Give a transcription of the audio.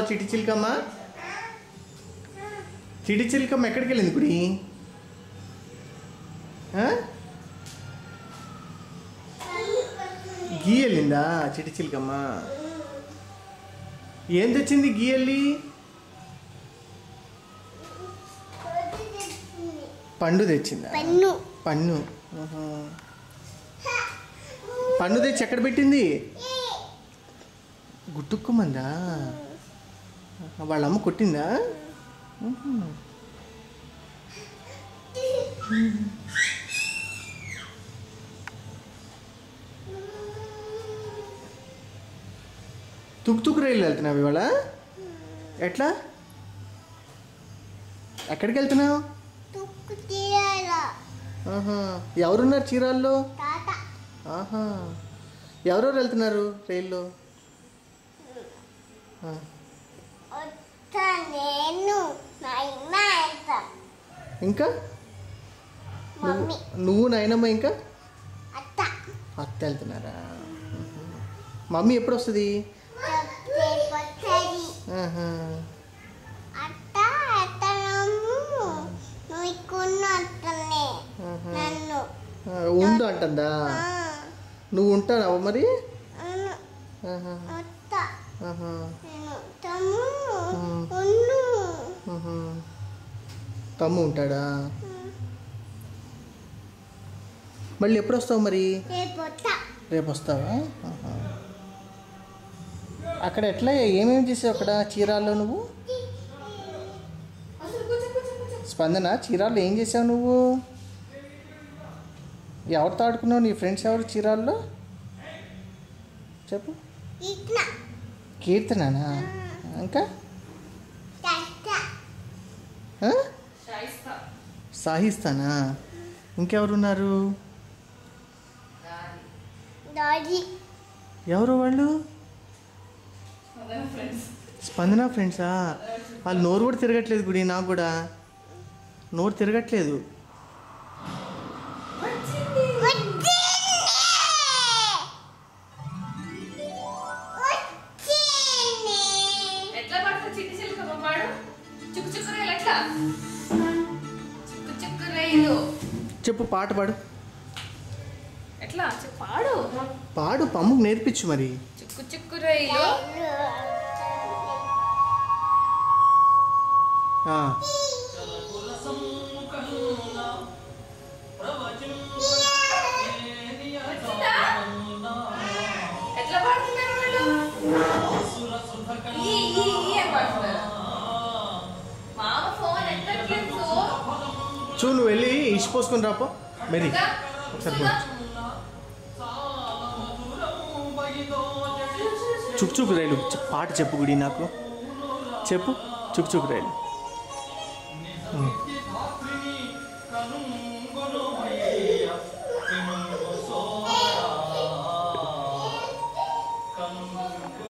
చిటి చిలకమ్మ చిటి చిలకమ్మ ఎక్కడికి వెళ్ళింది గుడి? గీ వెళ్ళిందా చిటి చిలకమ్మ? ఏం తెచ్చింది గీ వెళ్ళి? పండు తెచ్చిందా? పన్ను పన్ను తెచ్చి ఎక్కడ పెట్టింది? గుట్టుక్కుమందా? వాళ్ళ అమ్మ కొట్టిందా? తుక్కు రైలు వెళ్తున్నావు ఇవాళ? ఎట్లా? ఎక్కడికి వెళ్తున్నావు? ఎవరున్నారు చీరాల్లో? ఎవరెవరు వెళ్తున్నారు రైల్లో? ఇంకా నువ్వు నాయనమ్మ ఇంకా అత్త వెళ్తున్నారా? మమ్మీ ఎప్పుడు వస్తుంది? ఉండు అంటుందా? నువ్వు ఉంటావు మరి? తమ్ము ఉంటాడా? మళ్ళీ ఎప్పుడు వస్తావు మరి? రేపు వస్తావా? అక్కడ ఎట్లా ఏమేమి చేసావు అక్కడ చీరాల్లో నువ్వు? స్పందన చీరాల్లో ఏం చేసావు నువ్వు? ఎవరితో ఆడుకున్నావు? నీ ఫ్రెండ్స్ ఎవరు చీరాల్లో? చెప్పు. కీర్తననా? ఇంకా సాహిస్తానా? ఇంకెవరున్నారు? ఎవరు వాళ్ళు? స్పందన ఫ్రెండ్సా? వాళ్ళు నోరు కూడా తిరగట్లేదు గుడి. నాకు కూడా నోరు తిరగట్లేదు. చెప్పు, పాట పాడు. ఎట్లా పాడు? పాడు, పమ్ముకు నేర్పించు మరి. చిక్కు చిక్కు రైలు. ఎట్లా పాడుతున్నారు వాళ్ళు? మామ ఫోన్ ఎక్కట్లేదు. చూ, నువ్వు వెళ్ళి ఇచ్చిపోసుకొని రాపో మరి. ఒకసారి చుక్ చుక్ రైలు పాట చెప్పు గుడి. నాకు చెప్పు. చుక్ చుక్ రైలు.